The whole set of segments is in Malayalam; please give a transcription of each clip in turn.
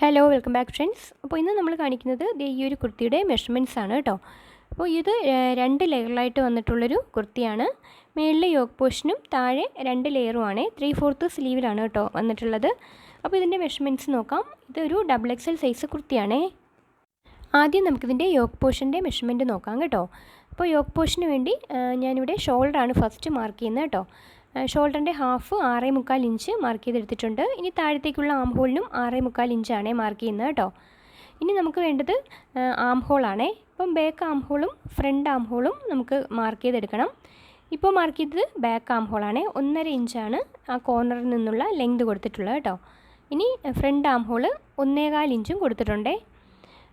Hello welcome back friends. അപ്പോൾ ഇന്ന് നമ്മൾ കാണിക്കുന്നത് ഈ ഒരു കുർത്തിയുടെ മെഷർമെൻറ്റ്സ് ആണ് കേട്ടോ. അപ്പോൾ ഇത് 2 ലെയറിലായിട്ട് വന്നിട്ടുള്ളൊരു കുർത്തിയാണ്. മേളിലെ യോക്ക് പോർഷനും താഴെ 2 ലെയറുമാണ്. 3/4 സ്ലീവിലാണ് കേട്ടോ വന്നിട്ടുള്ളത്. അപ്പോൾ ഇതിൻ്റെ മെഷർമെൻറ്റ്സ് നോക്കാം. ഇതൊരു XXL സൈസ് കുർത്തിയാണേ. ആദ്യം നമുക്കിതിൻ്റെ യോക്ക് പോർഷൻ്റെ മെഷർമെൻറ്റ് നോക്കാം കേട്ടോ. അപ്പോൾ യോക്ക് പോർഷന് വേണ്ടി ഞാനിവിടെ ഷോൾഡറാണ് ഫസ്റ്റ് മാർക്ക് ചെയ്യുന്നത് കേട്ടോ. ഷോൾഡറിൻ്റെ ഹാഫ് 6.25 ഇഞ്ച് മാർക്ക് ചെയ്തെടുത്തിട്ടുണ്ട്. ഇനി താഴത്തേക്കുള്ള ആം ഹോളിനും 6.25 ഇഞ്ചാണേ മാർക്ക് ചെയ്യുന്നത് കേട്ടോ. ഇനി നമുക്ക് വേണ്ടത് ആം ഹോളാണേ. ഇപ്പം ബാക്ക് ആം ഹോളും ഫ്രണ്ട് ആം ഹോളും നമുക്ക് മാർക്ക് ചെയ്തെടുക്കണം. ഇപ്പോൾ മാർക്ക് ചെയ്തത് ബാക്ക് ആം ഹോളാണേ. 1.5 ഇഞ്ചാണ് ആ കോർണറിൽ നിന്നുള്ള ലെങ്ത് കൊടുത്തിട്ടുള്ളത് കേട്ടോ. ഇനി ഫ്രണ്ട് ആം ഹോള് 1.25 ഇഞ്ചും കൊടുത്തിട്ടുണ്ടേ.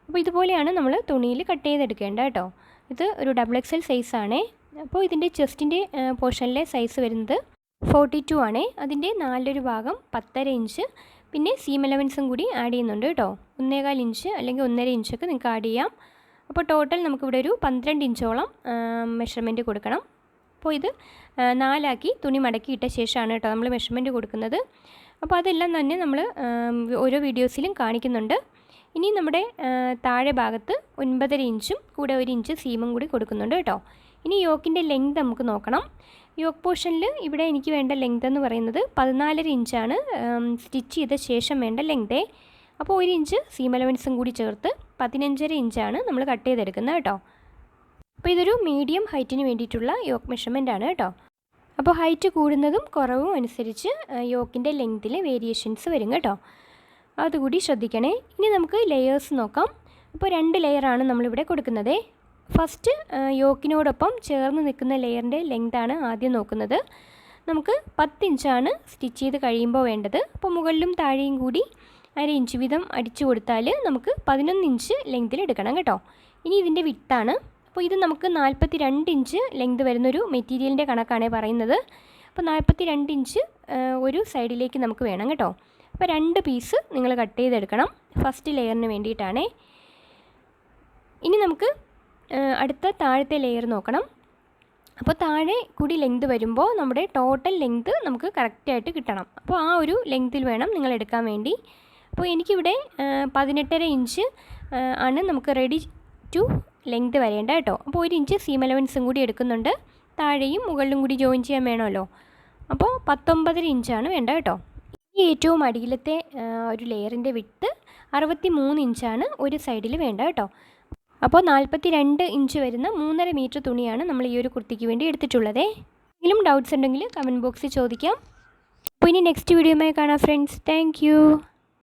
അപ്പോൾ ഇതുപോലെയാണ് നമ്മൾ തുണിയിൽ കട്ട് ചെയ്തെടുക്കേണ്ടത് കേട്ടോ. ഇത് ഒരു XXL സൈസാണേ. അപ്പോൾ ഇതിൻ്റെ ചെസ്റ്റിൻ്റെ പോർഷനിലെ സൈസ് വരുന്നത് 42 ആണേ. അതിൻ്റെ 4 ഭാഗം 10.5 ഇഞ്ച്, പിന്നെ സീം അലവൻസും കൂടി ആഡ് ചെയ്യുന്നുണ്ട് കേട്ടോ. 1.25 ഇഞ്ച് അല്ലെങ്കിൽ 1.5 ഇഞ്ചൊക്കെ നിങ്ങൾക്ക് ആഡ് ചെയ്യാം. അപ്പോൾ ടോട്ടൽ നമുക്കിവിടെ ഒരു 12 ഇഞ്ചോളം മെഷർമെൻറ്റ് കൊടുക്കണം. അപ്പോൾ ഇത് 4 തുണി മടക്കി ഇട്ട ശേഷമാണ് കേട്ടോ നമ്മൾ മെഷർമെൻറ്റ് കൊടുക്കുന്നത്. അപ്പോൾ അതെല്ലാം തന്നെ നമ്മൾ ഓരോ വീഡിയോസിലും കാണിക്കുന്നുണ്ട്. ഇനി നമ്മുടെ താഴെ ഭാഗത്ത് 9.5 ഇഞ്ചും കൂടെ 1 ഇഞ്ച് സീമും കൂടി കൊടുക്കുന്നുണ്ട് കേട്ടോ. ഇനി യോക്കിൻ്റെ ലെങ്ത് നമുക്ക് നോക്കണം. യോക്ക് പോർഷനിൽ ഇവിടെ എനിക്ക് വേണ്ട ലെങ്ത് എന്ന് പറയുന്നത് 14.5 ഇഞ്ചാണ് സ്റ്റിച്ച് ചെയ്ത ശേഷം വേണ്ട ലെങ്തേ. അപ്പോൾ 1 ഇഞ്ച് സീം അലവൻസും കൂടി ചേർത്ത് 15.5 ഇഞ്ചാണ് നമ്മൾ കട്ട് ചെയ്തെടുക്കുന്നത് കേട്ടോ. അപ്പോൾ ഇതൊരു മീഡിയം ഹൈറ്റിന് വേണ്ടിയിട്ടുള്ള യോക്ക് മെഷർമെൻ്റ് ആണ് കേട്ടോ. അപ്പോൾ ഹൈറ്റ് കൂടുന്നതും കുറവും അനുസരിച്ച് യോക്കിൻ്റെ ലെങ്ത്തിൽ വേരിയേഷൻസ് വരും കേട്ടോ. അതുകൂടി ശ്രദ്ധിക്കണേ. ഇനി നമുക്ക് ലെയേഴ്സ് നോക്കാം. അപ്പോൾ 2 ലെയറാണ് നമ്മളിവിടെ കൊടുക്കുന്നത്. ഫസ്റ്റ് യോക്കിനോടൊപ്പം ചേർന്ന് നിൽക്കുന്ന ലെയറിൻ്റെ ലെങ്താണ് ആദ്യം നോക്കുന്നത്. നമുക്ക് 10 ഇഞ്ചാണ് സ്റ്റിച്ച് ചെയ്ത് കഴിയുമ്പോൾ വേണ്ടത്. അപ്പോൾ മുകളിലും താഴെയും കൂടി 1/2 ഇഞ്ച് വീതം അടിച്ചു കൊടുത്താൽ നമുക്ക് 11 ഇഞ്ച് ലെങ്തിൽ എടുക്കണം കേട്ടോ. ഇനി ഇതിൻ്റെ വിട്ടാണ്. അപ്പോൾ ഇത് നമുക്ക് 42 ഇഞ്ച് ലെങ്ത് വരുന്നൊരു മെറ്റീരിയലിൻ്റെ കണക്കാണ് പറയുന്നത്. അപ്പോൾ 42 ഇഞ്ച് ഒരു സൈഡിലേക്ക് നമുക്ക് വേണം കേട്ടോ. അപ്പോൾ 2 പീസ് നിങ്ങൾ കട്ട് ചെയ്തെടുക്കണം. ഫസ്റ്റ് ലെയറിന് വേണ്ടിയിട്ടാണേ. ഇനി നമുക്ക് അടുത്ത താഴത്തെ ലെയർ നോക്കണം. അപ്പോൾ താഴെ കൂടി ലെങ്ത് വരുമ്പോൾ നമ്മുടെ ടോട്ടൽ ലെങ്ത് നമുക്ക് കറക്റ്റായിട്ട് കിട്ടണം. അപ്പോൾ ആ ഒരു ലെങ്ത്തിൽ വേണം നിങ്ങൾ എടുക്കാൻ വേണ്ടി. അപ്പോൾ എനിക്കിവിടെ 18.5 ഇഞ്ച് ആണ് നമുക്ക് റെഡി ടു ലെങ്ത് വരേണ്ട കേട്ടോ. അപ്പോൾ 1 ഇഞ്ച് സീം അലവൻസും കൂടി എടുക്കുന്നുണ്ട്. താഴെയും മുകളിലും കൂടി ജോയിൻ ചെയ്യാൻ വേണമല്ലോ. അപ്പോൾ 19.5 ഇഞ്ചാണ് വേണ്ട കേട്ടോ. ഈ ഏറ്റവും അടിയിലത്തെ ഒരു ലെയറിൻ്റെ വിട്ട് 63 ഇഞ്ചാണ് ഒരു സൈഡിൽ വേണ്ട കേട്ടോ. അപ്പോൾ 42 ഇഞ്ച് വരുന്ന 3.5 മീറ്റർ തുണിയാണ് നമ്മൾ ഈ ഒരു കുർത്തിക്ക് വേണ്ടി എടുത്തിട്ടുള്ളത്. എന്തെങ്കിലും ഡൗട്ട്സ് ഉണ്ടെങ്കിൽ കമൻറ്റ് ബോക്സിൽ ചോദിക്കാം. അപ്പോൾ ഇനി നെക്സ്റ്റ് വീഡിയോയുമായി കാണാം ഫ്രണ്ട്സ്. താങ്ക്